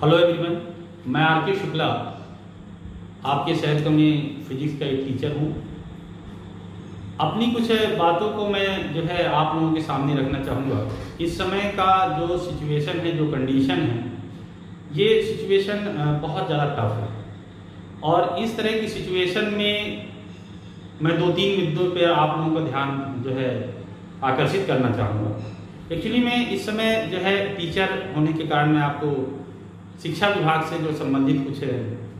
Hello everyone, मैं are के शुक्ला आपके शहर में फिजिक्स का एक टीचर हूँ। अपनी कुछ बातों को मैं जो है आप लोगों के सामने रखना चाहूँगा। इस समय का जो सिचुएशन है, जो कंडीशन है, ये सिचुएशन बहुत ज़्यादा टफ है और इस तरह की सिचुएशन में मैं 2-3 मुद्दों पर आप लोगों का ध्यान जो है आकर्षित करना चाहूँगा। एक्चुअली मैं इस समय जो है टीचर होने के कारण मैं आपको शिक्षा विभाग से जो संबंधित कुछ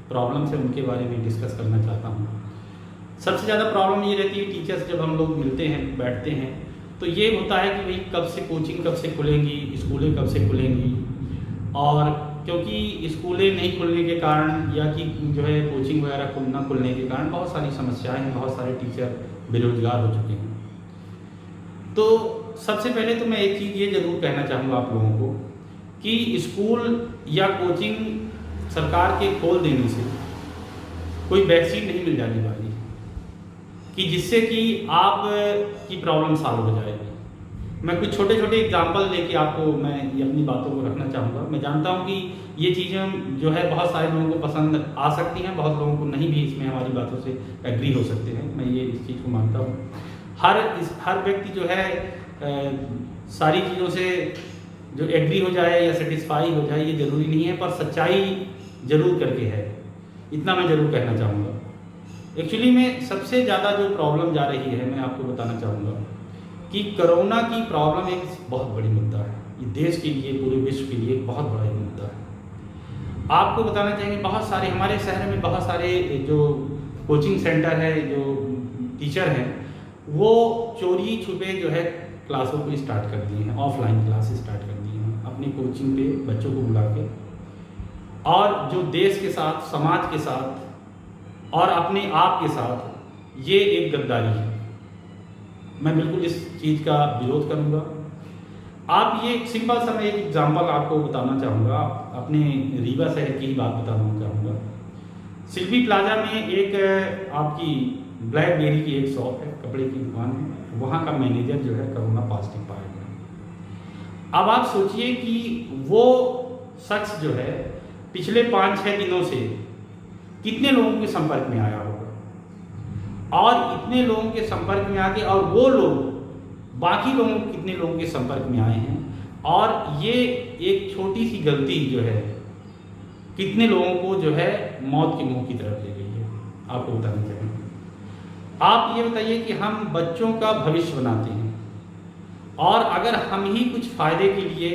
प्रॉब्लम्स है उनके बारे में डिस्कस करना चाहता हूँ। सबसे ज़्यादा प्रॉब्लम ये रहती है टीचर्स जब हम लोग मिलते हैं, बैठते हैं, तो ये होता है कि भाई कब से कोचिंग कब से खुलेंगी, स्कूलें कब से खुलेंगी। और क्योंकि स्कूलें नहीं खुलने के कारण या कि जो है कोचिंग वगैरह ना खुलने के कारण बहुत सारी समस्याएं हैं, बहुत सारे टीचर बेरोजगार हो चुके हैं। तो सबसे पहले तो मैं एक चीज़ ये ज़रूर कहना चाहूँगा आप लोगों को कि स्कूल या कोचिंग सरकार के खोल देने से कोई वैक्सीन नहीं मिल जाने वाली कि जिससे कि आप की प्रॉब्लम सॉल्व हो जाएगी। मैं कुछ छोटे छोटे एग्जांपल लेके आपको मैं ये अपनी बातों को रखना चाहूँगा। मैं जानता हूँ कि ये चीज़ें जो है बहुत सारे लोगों को पसंद आ सकती हैं, बहुत लोगों को नहीं भी इसमें हमारी बातों से एग्री हो सकते हैं। मैं ये इस चीज़ को मानता हूँ। हर व्यक्ति जो है सारी चीज़ों से जो एग्री हो जाए या सेटिस्फाई हो जाए ये ज़रूरी नहीं है, पर सच्चाई ज़रूर करके है, इतना मैं ज़रूर कहना चाहूँगा। एक्चुअली में सबसे ज़्यादा जो प्रॉब्लम जा रही है मैं आपको बताना चाहूँगा कि कोरोना की प्रॉब्लम एक बहुत बड़ी मुद्दा है। ये देश के लिए, पूरे विश्व के लिए एक बहुत बड़ा एक मुद्दा है। आपको बताना चाहेंगे बहुत सारे हमारे शहर में बहुत सारे जो कोचिंग सेंटर है, जो टीचर हैं, वो चोरी छुपे जो है क्लासों को स्टार्ट कर दिए हैं, ऑफलाइन क्लासेस स्टार्ट कर दिए हैं अपनी कोचिंग पे बच्चों को बुला के। और जो देश के साथ, समाज के साथ और अपने आप के साथ ये एक गद्दारी है। मैं बिल्कुल इस चीज़ का विरोध करूँगा। आप ये सिंपल सा मैं एक एग्जांपल आपको बताना चाहूँगा, अपने रीवा शहर की ही बात बताना चाहूँगा। शिल्पी प्लाजा में एक आपकी ब्लैकबेरी की एक शॉप है, कपड़े की दुकान है, वहाँ का मैनेजर जो है कोरोना पॉजिटिव पाया गया। अब आप सोचिए कि वो शख्स जो है पिछले 5-6 दिनों से कितने लोगों के संपर्क में आया होगा, और इतने लोगों के संपर्क में आके और वो लोग बाकी लोगों कितने लोगों के संपर्क में आए हैं, और ये एक छोटी सी गलती जो है कितने लोगों को जो है मौत के मुंह की तरफ ले गई है, आपको बताना चाहेंगे। आप ये बताइए कि हम बच्चों का भविष्य बनाते हैं और अगर हम ही कुछ फ़ायदे के लिए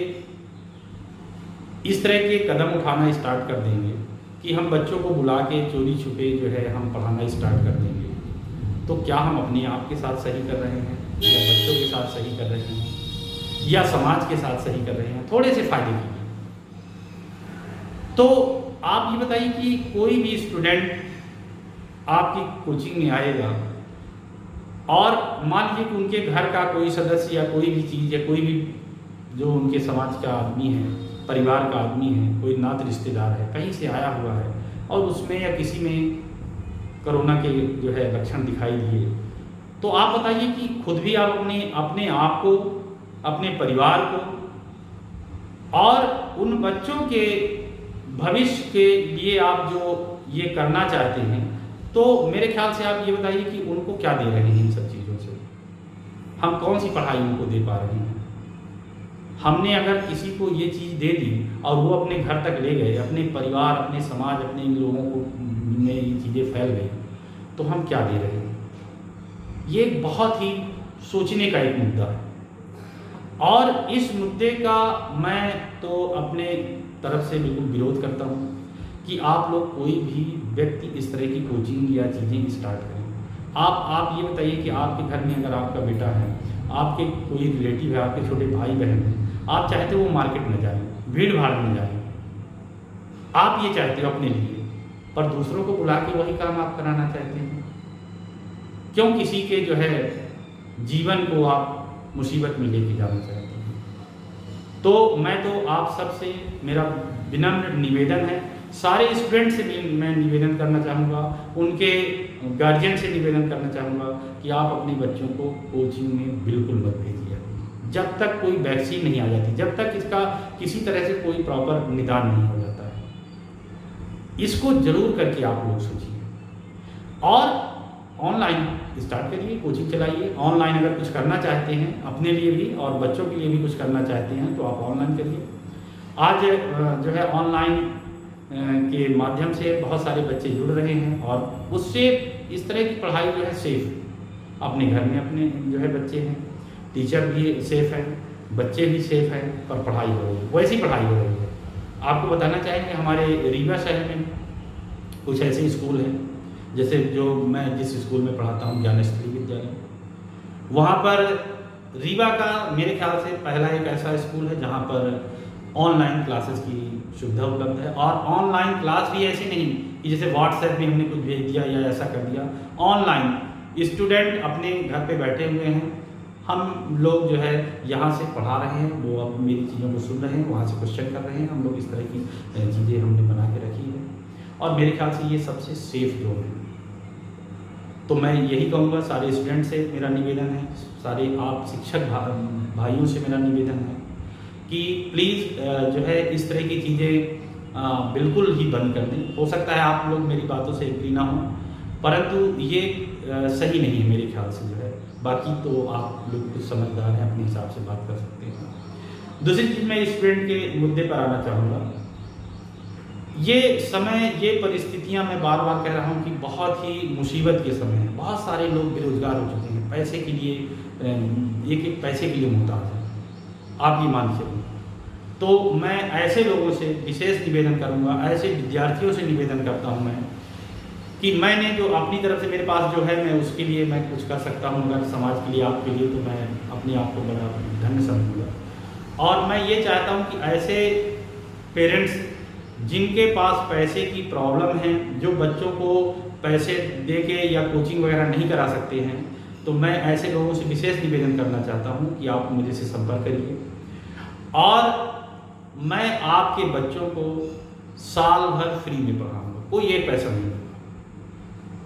इस तरह के कदम उठाना स्टार्ट कर देंगे कि हम बच्चों को बुला के चोरी छुपे जो है हम पढ़ाना स्टार्ट कर देंगे, तो क्या हम अपने आप के साथ सही कर रहे हैं या बच्चों के साथ सही कर रहे हैं या समाज के साथ सही कर रहे हैं थोड़े से फ़ायदे के लिए? तो आप ये बताइए कि कोई भी स्टूडेंट आपकी कोचिंग में आएगा और मान लीजिए कि उनके घर का कोई सदस्य या कोई भी चीज़ या कोई भी जो उनके समाज का आदमी है, परिवार का आदमी है, कोई नात रिश्तेदार है, कहीं से आया हुआ है और उसमें या किसी में कोरोना के जो है लक्षण दिखाई दिए, तो आप बताइए कि खुद भी आप अपने आप को, अपने परिवार को और उन बच्चों के भविष्य के लिए आप जो ये करना चाहते हैं, तो मेरे ख्याल से आप ये बताइए कि उनको क्या दे रहे हैं इन सब चीज़ों से? हम कौन सी पढ़ाई उनको दे पा रहे हैं? हमने अगर किसी को ये चीज़ दे दी और वो अपने घर तक ले गए, अपने परिवार, अपने समाज, अपने इन लोगों को में ये चीज़ें फैल गई, तो हम क्या दे रहे हैं? ये एक बहुत ही सोचने का एक मुद्दा है और इस मुद्दे का मैं तो अपने तरफ से बिल्कुल विरोध करता हूँ कि आप लोग कोई भी व्यक्ति इस तरह की कोचिंग या चीज़ें स्टार्ट करें। आप ये बताइए कि आपके घर में अगर आपका बेटा है, आपके कोई रिलेटिव है, आपके छोटे भाई बहन हैं, आप चाहते हो वो मार्केट में जाए, भीड़ भाड़ में जाए, आप ये चाहते हो अपने लिए, पर दूसरों को बुला के वही काम आप कराना चाहते हैं। क्यों किसी के जो है जीवन को आप मुसीबत में लेके जाना चाहते हैं? तो मैं तो आप सबसे मेरा विनम्र निवेदन है, सारे स्टूडेंट से मैं निवेदन करना चाहूँगा, उनके गार्जियन से निवेदन करना चाहूँगा कि आप अपने बच्चों को कोचिंग में बिल्कुल मत भेजिए जब तक कोई वैक्सीन नहीं आ जाती, जब तक इसका किसी तरह से कोई प्रॉपर निदान नहीं हो जाता है। इसको जरूर करके आप लोग सोचिए और ऑनलाइन स्टार्ट करिए, कोचिंग चलाइए। ऑनलाइन अगर कुछ करना चाहते हैं अपने लिए भी और बच्चों के लिए भी कुछ करना चाहते हैं तो आप ऑनलाइन करिए। आज जो है ऑनलाइन के माध्यम से बहुत सारे बच्चे जुड़ रहे हैं और उससे इस तरह की पढ़ाई जो है सेफ, अपने घर में अपने जो है बच्चे हैं, टीचर भी सेफ है, बच्चे भी सेफ हैं और पढ़ाई हो रही है, वैसी पढ़ाई हो रही है। आपको बताना चाहेंगे हमारे रीवा शहर में कुछ ऐसे स्कूल हैं, जैसे जो मैं जिस स्कूल में पढ़ाता हूँ ज्ञानेश्वरी विद्यालय, वहाँ पर रीवा का मेरे ख्याल से पहला एक ऐसा स्कूल है जहाँ पर ऑनलाइन क्लासेस की सुविधा उपलब्ध है। और ऑनलाइन क्लास भी ऐसी नहीं कि जैसे व्हाट्सएप में हमने कुछ भेज दिया या ऐसा कर दिया, ऑनलाइन स्टूडेंट अपने घर पे बैठे हुए हैं, हम लोग जो है यहाँ से पढ़ा रहे हैं, वो अब मेरी चीज़ों को सुन रहे हैं, वहाँ से क्वेश्चन कर रहे हैं, हम लोग इस तरह की चीज़ें हमने बना के रखी है और मेरे ख्याल से ये सबसे सेफ जोन है। तो मैं यही कहूँगा सारे स्टूडेंट से मेरा निवेदन है, सारे आप शिक्षक भाइयों से मेरा निवेदन है कि प्लीज़ जो है इस तरह की चीज़ें बिल्कुल ही बंद कर दें। हो सकता है आप लोग मेरी बातों से एग्री ना हो, परंतु ये सही नहीं है मेरे ख्याल से जो है। बाकी तो आप लोग कुछ समझदार हैं, अपने हिसाब से बात कर सकते हैं। दूसरी चीज़ मैं स्टूडेंट के मुद्दे पर आना चाहूँगा। ये समय, ये परिस्थितियाँ मैं बार बार कह रहा हूँ कि बहुत ही मुसीबत के समय है। बहुत सारे लोग बेरोजगार हो चुके हैं, पैसे के लिए एक एक पैसे के लिए मुहताज हैं, आप ये मान चलिए। तो मैं ऐसे लोगों से विशेष निवेदन करूँगा, ऐसे विद्यार्थियों से निवेदन करता हूँ मैं कि मैंने जो अपनी तरफ से मेरे पास जो है मैं उसके लिए मैं कुछ कर सकता हूँ अगर समाज के लिए, आपके लिए, तो मैं अपने आप को बड़ा धन्य समझूँगा। और मैं ये चाहता हूँ कि ऐसे पेरेंट्स जिनके पास पैसे की प्रॉब्लम है, जो बच्चों को पैसे दे के या कोचिंग वगैरह नहीं करा सकते हैं, तो मैं ऐसे लोगों से विशेष निवेदन करना चाहता हूँ कि आप मेरे से संपर्क करिए और मैं आपके बच्चों को साल भर फ्री में पढ़ाऊँगा, कोई एक पैसा नहीं।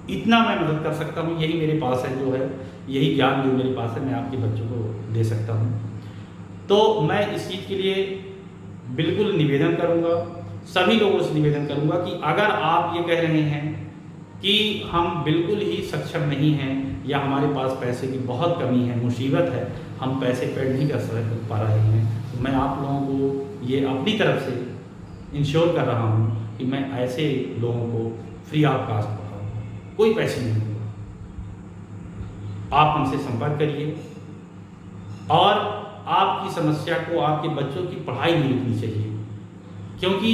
इतना मैं मदद कर सकता हूँ, यही मेरे पास है, जो है यही ज्ञान जो मेरे पास है मैं आपके बच्चों को दे सकता हूँ। तो मैं इस चीज़ के लिए बिल्कुल निवेदन करूँगा, सभी लोगों से निवेदन करूँगा कि अगर आप ये कह रहे हैं कि हम बिल्कुल ही सक्षम नहीं हैं या हमारे पास पैसे की बहुत कमी है, मुसीबत है, हम पैसे पेड नहीं कर पा रहे हैं, तो मैं आप लोगों को ये अपनी तरफ से इंश्योर कर रहा हूँ कि मैं ऐसे लोगों को फ्री ऑफ कास्ट पढ़ाऊँगा, कोई पैसे नहीं होगा। आप हमसे संपर्क करिए और आपकी समस्या को, आपके बच्चों की पढ़ाई नहीं रुकनी चाहिए, क्योंकि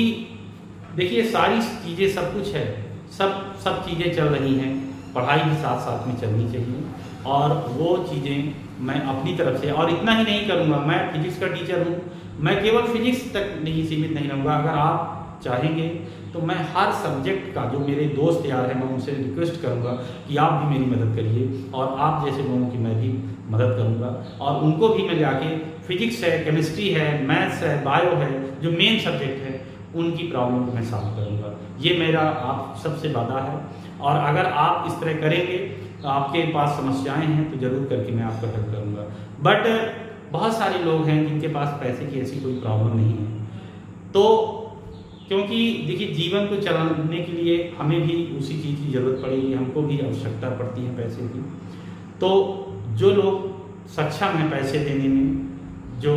देखिए सारी चीज़ें, सब कुछ है, सब चीज़ें चल रही हैं, पढ़ाई भी साथ साथ में चलनी चाहिए। और वो चीज़ें मैं अपनी तरफ से, और इतना ही नहीं करूँगा, मैं फिजिक्स का टीचर हूँ, मैं केवल फिजिक्स तक नहीं सीमित नहीं रहूँगा। अगर आप चाहेंगे तो मैं हर सब्जेक्ट का, जो मेरे दोस्त यार हैं, मैं उनसे रिक्वेस्ट करूँगा कि आप भी मेरी मदद करिए और आप जैसे लोगों की मैं भी मदद करूँगा और उनको भी मैं जाके फिजिक्स है, केमिस्ट्री है, मैथ्स है, बायो है, जो मेन सब्जेक्ट है, उनकी प्रॉब्लम को मैं सॉल्व करूँगा। ये मेरा आप सबसे वादा है और अगर आप इस तरह करेंगे तो आपके पास समस्याएं हैं तो ज़रूर करके मैं आपका हेल्प करूँगा। बट बहुत सारे लोग हैं जिनके पास पैसे की ऐसी कोई प्रॉब्लम नहीं है, तो क्योंकि देखिए जीवन को चलाने के लिए हमें भी उसी चीज़ की ज़रूरत पड़ेगी, हमको भी आवश्यकता पड़ती है पैसे की। तो जो लोग सक्षम हैं पैसे देने में, जो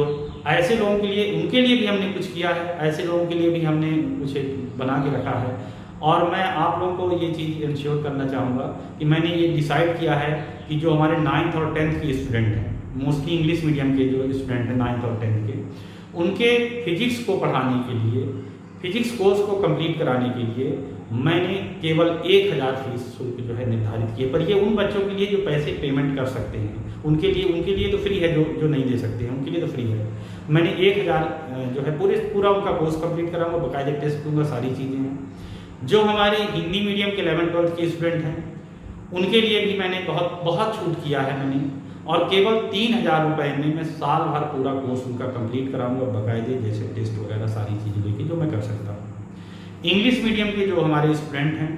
ऐसे लोगों के लिए, उनके लिए भी हमने कुछ किया है, ऐसे लोगों के लिए भी हमने कुछ बना के रखा है। और मैं आप लोगों को ये चीज़ इंश्योर करना चाहूँगा कि मैंने ये डिसाइड किया है कि जो हमारे 9th और 10th के स्टूडेंट हैं, मोस्टली इंग्लिश मीडियम के जो स्टूडेंट हैं 9th और 10th के, उनके फिजिक्स को पढ़ाने के लिए, फिजिक्स कोर्स को कंप्लीट कराने के लिए मैंने केवल 1000 फीस शुल्क जो है निर्धारित किए। पर ये उन बच्चों के लिए जो पैसे पेमेंट कर सकते हैं, उनके लिए तो फ्री है, जो नहीं दे सकते हैं उनके लिए तो फ्री है। मैंने 1000 जो है पूरा उनका कोर्स कंप्लीट कराऊंगा, बाकायदे टेस्ट दूंगा, सारी चीज़ें हैं। जो हमारे हिंदी मीडियम के 11th-12th के स्टूडेंट हैं, उनके लिए भी मैंने बहुत छूट किया है मैंने, और केवल 3000 रुपये में मैं साल भर पूरा कोर्स उनका कंप्लीट कराऊंगा, बाकायदे जैसे टेस्ट वगैरह सारी चीज़ें लेके जो मैं कर सकता हूँ। इंग्लिश मीडियम के जो हमारे स्टूडेंट हैं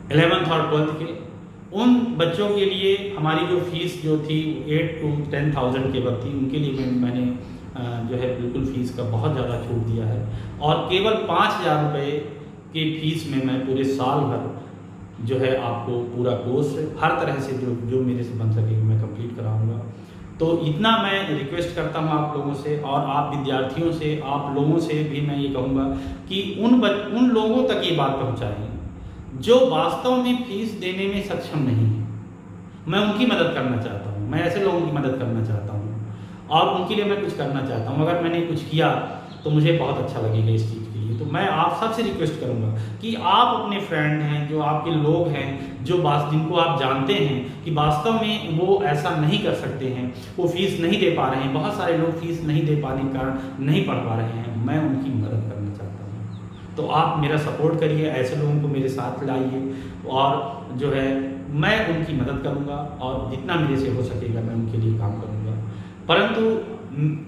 11th और 12th के, उन बच्चों के लिए हमारी जो फीस जो थी 8 to 10,000 के वक्त थी, उनके लिए मैंने जो है बिल्कुल फ़ीस का बहुत ज़्यादा छूट दिया है और केवल 5000 रुपये की फ़ीस में मैं पूरे साल भर जो है आपको पूरा कोर्स हर तरह से जो मेरे से बन सके मैं कंप्लीट कराऊंगा। तो इतना मैं रिक्वेस्ट करता हूँ आप लोगों से, और आप विद्यार्थियों से, आप लोगों से भी मैं ये कहूँगा कि उन लोगों तक ये बात पहुँचाएं जो वास्तव में फ़ीस देने में सक्षम नहीं है। मैं उनकी मदद करना चाहता हूँ, मैं ऐसे लोगों की मदद करना चाहता हूँ और उनके लिए मैं कुछ करना चाहता हूँ। अगर मैंने कुछ किया तो मुझे बहुत अच्छा लगेगा इस चीज़ के लिए। तो मैं आप सबसे रिक्वेस्ट करूँगा कि आप अपने फ्रेंड हैं, जो आपके लोग हैं, जिनको आप जानते हैं कि वास्तव में वो ऐसा नहीं कर सकते हैं, वो फ़ीस नहीं दे पा रहे हैं, बहुत सारे लोग फ़ीस नहीं दे पाने के कारण नहीं पढ़ पा रहे हैं, मैं उनकी मदद करना चाहता हूँ। तो आप मेरा सपोर्ट करिए, ऐसे लोगों को मेरे साथ लाइए और जो है मैं उनकी मदद करूँगा और जितना मेरे से हो सकेगा मैं उनके लिए काम करूँगा। परंतु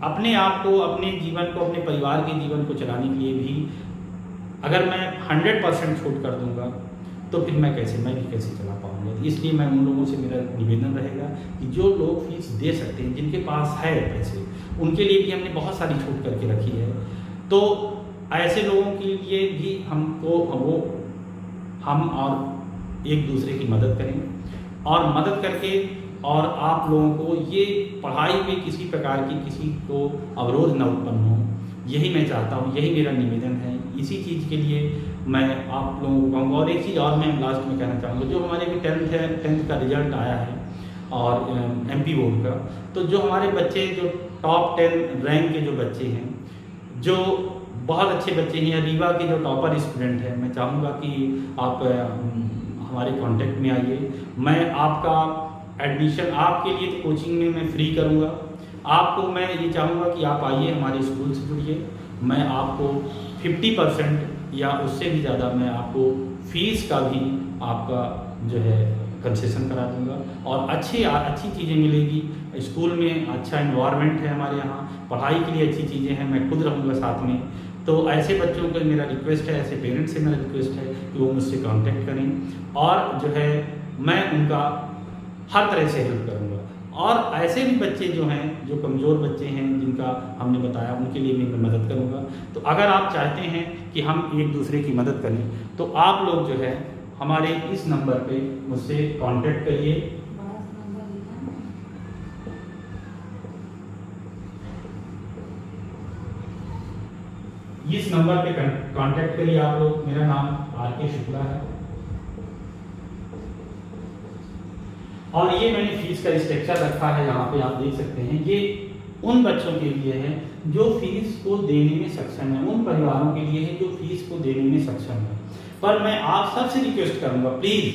अपने आप को, अपने जीवन को, अपने परिवार के जीवन को चलाने के लिए भी अगर मैं 100% छूट कर दूंगा तो फिर मैं भी कैसे चला पाऊंगा। इसलिए मैं उन लोगों से मेरा निवेदन रहेगा कि जो लोग फीस दे सकते हैं, जिनके पास है पैसे, उनके लिए भी हमने बहुत सारी छूट करके रखी है। तो ऐसे लोगों के लिए भी हम और एक दूसरे की मदद करें और मदद करके और आप लोगों को ये पढ़ाई में किसी प्रकार की किसी को अवरोध न उत्पन्न हो, यही मैं चाहता हूँ, यही मेरा निवेदन है। इसी चीज़ के लिए मैं आप लोगों को कहूँगा। और एक चीज़ और मैं लास्ट में कहना चाहूँगा, जो हमारे भी 10th का रिजल्ट आया है और MP बोर्ड का, तो जो हमारे बच्चे जो टॉप 10 रैंक के जो बच्चे हैं, जो बहुत अच्छे बच्चे हैं, रीवा के जो टॉपर स्टूडेंट हैं, मैं चाहूँगा कि आप हमारे कांटेक्ट में आइए। मैं आपका एडमिशन आपके लिए तो कोचिंग में मैं फ्री करूँगा। आपको मैं ये चाहूँगा कि आप आइए, हमारे स्कूल से जुड़िए। मैं आपको 50% या उससे भी ज़्यादा मैं आपको फ़ीस का भी आपका जो है कंसेशन करा दूँगा और अच्छी चीज़ें मिलेगी। स्कूल में अच्छा इन्वायरमेंट है, हमारे यहाँ पढ़ाई के लिए अच्छी चीज़ें हैं, मैं खुद रहूँगा साथ में। तो ऐसे बच्चों को मेरा रिक्वेस्ट है, ऐसे पेरेंट्स से मेरा रिक्वेस्ट है कि वो मुझसे कांटेक्ट करें और जो है मैं उनका हर तरह से हेल्प करूँगा। और ऐसे भी बच्चे जो हैं, जो कमज़ोर बच्चे हैं, जिनका हमने बताया, उनके लिए भी मैं मदद करूँगा। तो अगर आप चाहते हैं कि हम एक दूसरे की मदद करें तो आप लोग जो है हमारे इस नंबर पे मुझसे कांटेक्ट करिए। इस नंबर पे कांटेक्ट करिए आप लोग। मेरा नाम RK शुक्ला है और ये मैंने फीस का स्ट्रक्चर रखा है, यहाँ पे आप देख सकते हैं। ये उन बच्चों के लिए है जो फीस को देने में सक्षम है, उन परिवारों के लिए है जो फीस को देने में सक्षम है। पर मैं आप सबसे रिक्वेस्ट करूंगा प्लीज़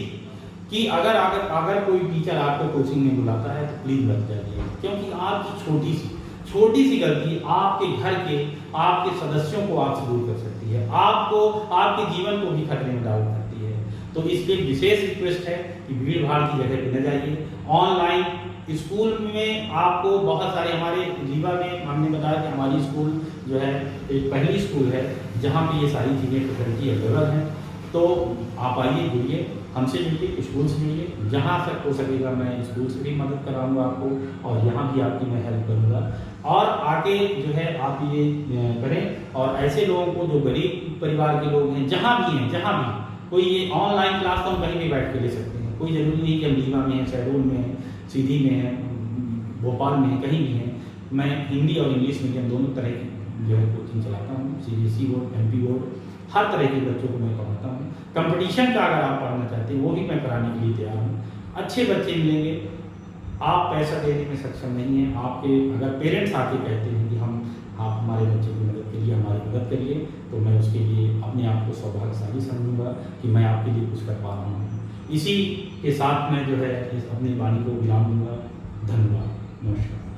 कि अगर कोई टीचर आपको कोचिंग में बुलाता है तो प्लीज़ मत जाइए, क्योंकि आपकी छोटी सी गलती आपके घर के, आपके सदस्यों को आपसे दूर कर सकती है, आपको, आपके जीवन को भी खतरे में डाल सकती है। तो इसलिए विशेष रिक्वेस्ट है कि भीड़ भाड़ की जगह पे न जाइए। ऑनलाइन स्कूल में आपको बहुत सारे, हमारे रीवा में हमने बताया कि हमारी स्कूल जो है एक पहली स्कूल है जहाँ पे ये सारी चीज़ें फैसिलिटी अवेलेबल हैं। तो आप आइए, जुड़िए, हमसे मिलिए, स्कूल से मिलिए। जहाँ तक हो सकेगा मैं स्कूल से भी मदद कराऊंगा आपको और यहाँ भी आपकी मैं हेल्प करूँगा। और आगे जो है आप ये करें और ऐसे लोगों को जो गरीब परिवार के लोग हैं, जहाँ भी कोई ये ऑनलाइन क्लास तो हम कहीं भी बैठ के ले सकते हैं। कोई ज़रूरी नहीं कि हम रीवा में है, शहडोल में है, सीधी में है, भोपाल में है, कहीं भी है। मैं हिंदी और इंग्लिश मीडियम दोनों तरह की जो है कोचिंग चलाता हूँ। CBSE बोर्ड, MP बोर्ड, हर तरह के बच्चों को मैं पढ़ाता हूँ। कंपटीशन का अगर आप पढ़ना चाहते हैं वो भी मैं कराने के लिए तैयार हूँ। अच्छे बच्चे मिलेंगे। आप पैसा देने में सक्षम नहीं हैं, आपके अगर पेरेंट्स आके कहते हैं कि आप हमारे बच्चे की मदद करिए, हमारी मदद करिए, तो मैं उसके लिए अपने आप को सौभाग्यशाली समझूंगा कि मैं आपके लिए कुछ कर पा रहा हूँ। इसी के साथ मैं जो है इस अपनी वाणी को विराम दूंगा। धन्यवाद, नमस्कार।